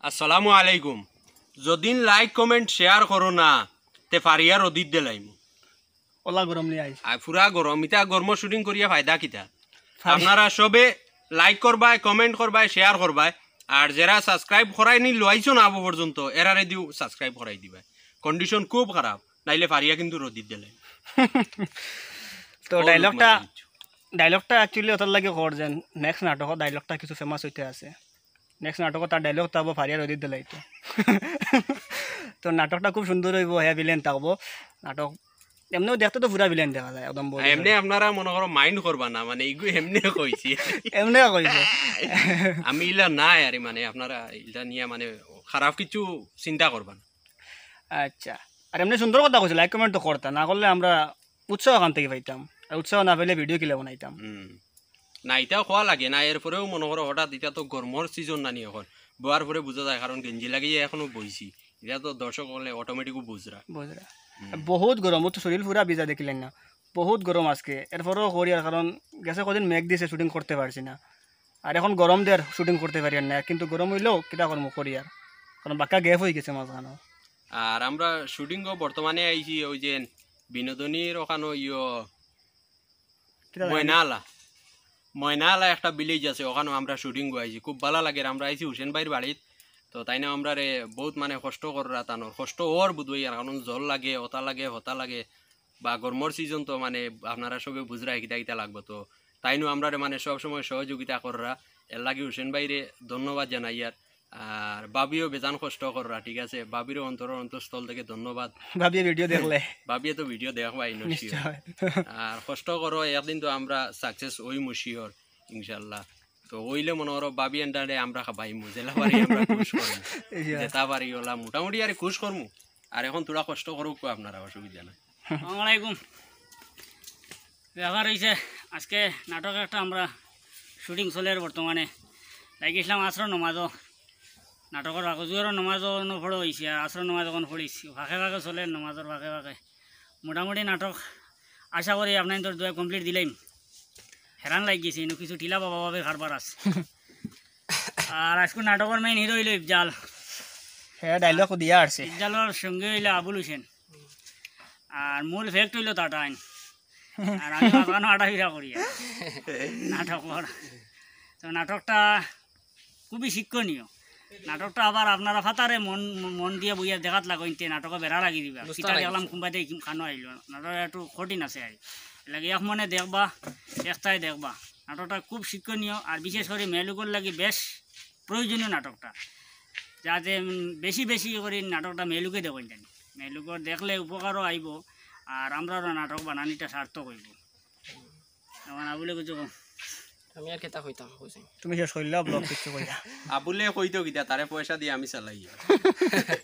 আসসালামু আলাইকুম। যদিন like comment share করো না তে ফারিয়ার অদিত দিলাইম ওলা গরম নিয়ে আইস পুরা গরম ইটা গরম শুটিং করিয়া ফায়দা কিতা আপনারা সবে লাইক করবাই কমেন্ট করবাই শেয়ার করবাই আর যারা সাবস্ক্রাইব করাই নি লইছো না আবো পর্যন্ত এরারে দিও সাবস্ক্রাইব করাই দিবাই কন্ডিশন খুব খারাপ নাইলে ফারিয়া কিন্তু রদিত দিলাই তো ডায়লগটা অ্যাকচুয়ালি ওটার লাগে কর যেন নেক্সট নাটক ডায়লগটা কিছু ফেমাস হইতে আছে নেক্সট নাটক তার ডায়লগ থাকবো ফারিয়ার অদিত দিলাই তো নাটকটা খুব সুন্দর হইব হ্যাঁ ভিলেন থাকবো নাটক এমনিও দেখতে তো পুরা ভিলেন দেখা যায় একদম এমনি আপনারা মনে করো মাইন্ড করবা না মানে এইগু এমনি কইছি এমনি কইছে আমি ইলা না আর মানে আপনারা ইলা নিয়ে মানে খারাপ কিছু চিন্তা করবা না। আচ্ছা আর এমনি সুন্দর কথা কইছে লাইক কমেন্ট তো করতা না করলে আমরা উৎসাহ এখান থেকে পাইতাম আর উৎসাহ না পেলে ভিডিও কিলে বানাইতাম না এটাও খোয়া লাগে না এরপরেও মনে করো হঠাৎ এটা তো গরমর সিজন নানি এখন বোয়ার পরে বোঝা যায় কারণ গেঞ্জি লাগিয়ে এখনো বইছি এটা তো দর্শক হলে অটোমেটিক বুঝরা বহুত গরম তো শরীর পুরা ভিজা দেখিলেন না বহুত গরম আজকে এরপরেও করি আর কারণ গেছে কদিন মেঘ দিয়েছে শুটিং করতে পারছি না আর এখন গরম দিয়ে শুটিং করতে পারি না কিন্তু গরম হইলেও কিতা কর্ম করি আর কারণ বাক্কা গ্যাপ হয়ে গেছে মাঝখানে আর আমরা শুটিংও বর্তমানে আইছি ওই যে বিনোদনীর ওখানে ময়নালা একটা ভিলেজ আছে ওখানে আমরা শুটিং আইছি খুব ভালো লাগে আমরা আইছি হুসেন ভাইয়ের বাড়িত তো তাই না আমরা রে বহুত মানে কষ্ট করা তানোর কষ্ট ওর বুধই আর কারণ জল লাগে হতা লাগে বা গরমর সিজন তো মানে আপনারা সবে বুঝরা কিতা কিতা লাগবে তো তাইনো আমরা মানে সবসময় সহযোগিতা করা এর লাগে হুসেন ভাইরে ধন্যবাদ জানাই আর বাবিও বেজান কষ্ট করা ঠিক আছে বাবিরও অন্তঃস্থল থেকে ধন্যবাদ বাবিয়ে ভিডিও দেখলে বাবিয়ে তো ভিডিও দেখবাই আর কষ্ট করো একদিন তো আমরা সাকসেস ওই মুশিওর ইনশাল্লাহ তো ওইলে মনে করো বাবি এন্ডারে আমরা খাবাই মুজেলা পারি আমরা খুশ করবো যেটা পারি ওলা মোটামুটি আর খুশ করবো আর এখন তোরা কষ্ট করুক আপনারা অসুবিধা নাই। আসসালামু আলাইকুম। ব্যাপার হয়েছে আজকে নাটক একটা আমরা শুটিং চলে বর্তমানে লাগিয়েছিলাম আসর নমাজও নাটকের আগজুয়ারও নমাজও পড়ো হয়েছে আর আসর নমাজ এখন পড়েছি ভাগে ভাগে চলে নমাজের ভাগে ভাগে মোটামুটি নাটক আশা করি আপনার তোর দুয়া কমপ্লিট দিলাম হেরান লাগ গেছে ইনো কিছু টিলা বাবা ভাবে খারবার আছে আর আজকে নাটকের মেইন হিরো হইল ইফজাল হ্যাঁ ডায়লগ দিয়া আসছে ইফজালের সঙ্গে হইল আবুল হোসেন আর মূল ফ্যাক্ট হইল টাটাইন আর আমি মাঝখানে আটাফিরা করি নাটকের তো নাটকটা খুবই শিক্ষণীয় নাটকটা আবার আপনারা ফাতারে মন দিয়ে বইয়া দেখাত লাগতে নাটকে বেড়া লাগি দিবা সেটা দেখলাম কোনবাতে খানো আইল নাটক একটু কঠিন আছে আর লাগে এক মনে দেখবা একটাই দেখবা নাটকটা খুব শিক্ষণীয় আর বিশেষ করে মেয়েলোকের লাগে বেশ প্রয়োজনীয় নাটকটা যাতে বেশি বেশি করে নাটকটা মেয়েলোকে দেখেন জানি মেয়েলোকের দেখলে উপকারও আইব আর আমরা নাটক বানানিটা সার্থক হইব এমন আবুলে কিছু আমি আর কেতা কইতাম কইছি তুমি শেষ কইলা ব্লগ কিছু কইলা আবুলে কইতো কিতা তারে পয়সা দিয়ে আমি চালাই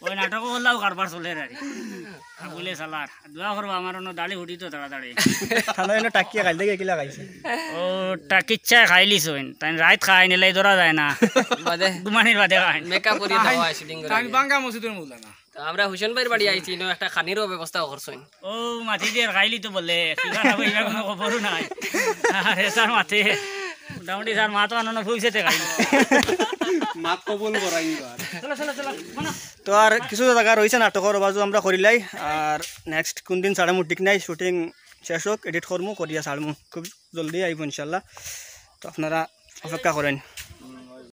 ওই নাটক বললাও কারবার চলে রে আবুলে চালার দোয়া করবা আমার অন্য ডালি হুটি তো তাড়াতাড়ি থানা এনে টাকিয়া খাইল দেখে কিলা খাইছে ও টাকিচ্ছা খাইলিস হইন তাই রাত খাই নিলাই ধরা যায় না বাদে দুমানির বাদে খাই মেকআপ করি দাও শুটিং করে আমি বাঙ্গা মসজিদের মুলা না আমরা হুসেন ভাইয়ের বাড়ি আইছি নো একটা খানিরও ব্যবস্থা করছইন ও মাটি দিয়ে খাইলি তো বলে কিনা হইবা কোনো খবরও নাই আর এসার মাঠে মোটামুটি স্যার মা তো আনন্দ ফুলছেতে খাই মাত কবুল করাই তো আর কিছু জায়গা রয়েছে নাটকের বাজু আমরা করিলাই আর নেক্সট কোন দিন ছাড়মু ঠিক নাই শুটিং শেষ হোক এডিট করমু করিয়া ছাড়মু খুব জলদি আইব ইনশাল্লাহ তো আপনারা অপেক্ষা করেন।